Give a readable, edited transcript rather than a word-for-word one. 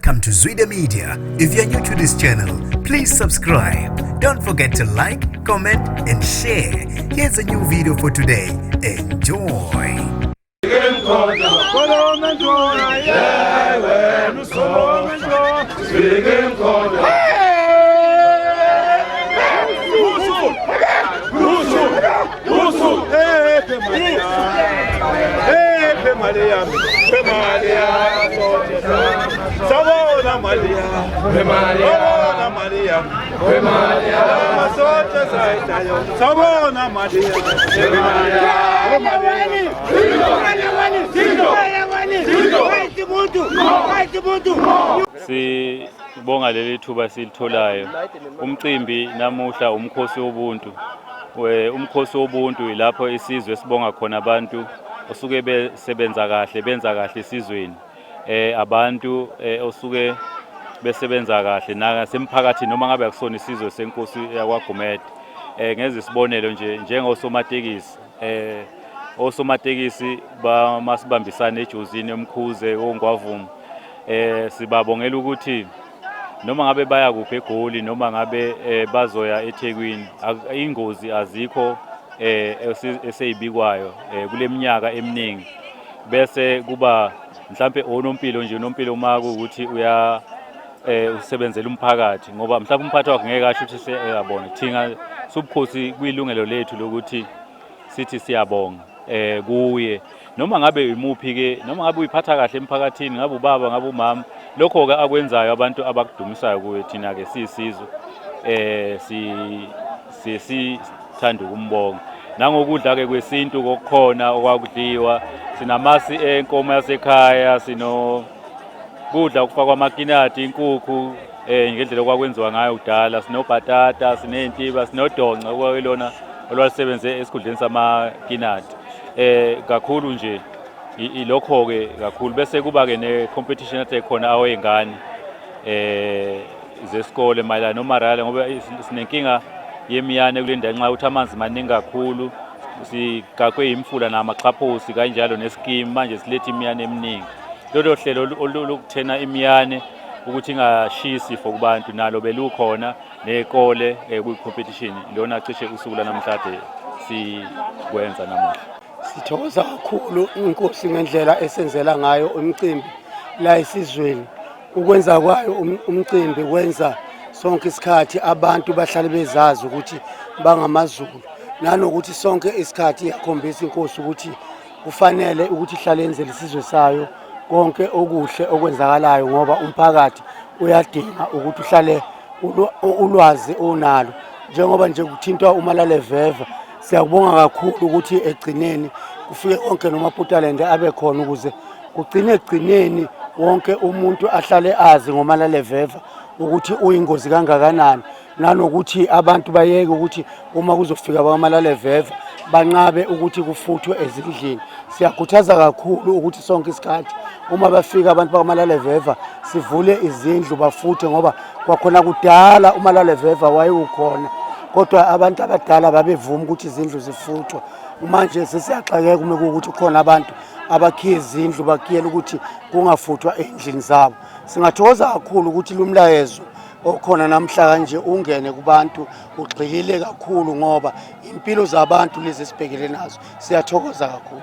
Welcome to Zwide Media. If you're new to this channel, please subscribe. Don't forget to like, comment, and share. Here's a new video for today. Enjoy. Sibonga leli thuba silitholayo. Umcimbi namuhla umkhosi wobuntu. Umkhosi wobuntu ilapho isizwe sibonga khona abantu osuke besebenza kahle, benza kahle isizweni. Abantu osuke besebenza kahle nasemphakathini noma ngabe akusona isizwe senkosi yakwa Gumede. Ngeze isibonelo nje njengosomatekisi. Osomatekisi bamasibambisana ejozini omkhuze ongwavumo. Sibabongela ukuthi noma ngabe baya kuphi eGoli noma ngabe bazoya eThekwini, ingozi azikho eseyibikwayo kuleminyaka eminingi. Bese kuba mhlambe onompilo nje unompilo maku ukuthi usebenzela umphakathi ngoba mhlawumbe umphathi wakhe ngeke asho ukuthi siyabona thina subukhosi kuyilungelo lethu lokuthi sithi siyabonga kuye noma ngabe imuphi ke noma ngabe uyiphatha kahle emphakathini ngabe ubaba ngabe umama lokho ke akwenzayo abantu abakudumisayo kuwe thina ke sisizwe sithanda ukumbonga nangokudla ke kwesintu kokukhona okwakudliwa sinamasi enkomo yasekhaya sino kudla okufakwa amakinati inkukhu ngendlela okwakwenziwa ngayo udala sinobhatata sinentiba sinodonca okwelona olwalisebenze esikhundleni samakinati kakhulu nje ilokho ke kakhulu bese kuba ke ne competition ethe khona awengane zesikole mayelana nomarala ngoba sinenkinga yemiyane kulendawo nxa uthi amanzi maningi kakhulu sigakwe imfula namaxhaphosi kanjalo neskimu manje silethe imiyane eminingi lolo hlelo olukuthena imiyane ukuthi ingashisi for kubantu nalo belukhona nekole ku competition lona cishe usuku lanamhlanje sikwenza namuhla. Sithokoza kakhulu Inkosi ngendlela esenzela ngayo umcimbi la esizweni. Ukwenza kwayo umcimbi kwenza sonke isikhathi abantu bahlale bezazi ukuthi bangamaZulu nanokuthi sonke isikhathi yakhombisa Inkosi ukuthi kufanele ukuthi ihlale enzele isizwe sayo konke okuhle okwenzakalayo ngoba umphakathi uyadinga ukuthi uhlale ulwazi onalo njengoba nje kuthintwa umalaleveva. Siyabonga kakhulu ukuthi egcineni kufike konke nomaphutalende abe khona ukuze kugcine egcineni wonke umuntu ahlale azi ngomalaleveva ukuthi uyingozi kangakanani nanokuthi abantu bayeke ukuthi uma kuzofika abamalaleveva banqabe ukuthi kufuthwe ezindlini. Siyakhuthaza kakhulu ukuthi sonke isikhathi uma bafika abantu bamalaleveva sivule izindlu bafuthe ngoba kwakhona kudala umalaleveva wayeukhona kodwa abantu abadala babevuma ukuthi izindlu zifuthwe. Manje sesiyaxakeka uma ukuthi khona abantu abakhiye izindlu bakhiyela ukuthi kungafuthwa endlini zabo. Singathokoza kakhulu ukuthi lumlayezo okhona namhla kanje ungene kubantu ugxilile kakhulu ngoba impilo zabantu lezi sibhekele nazo. Siyathokoza kakhulu.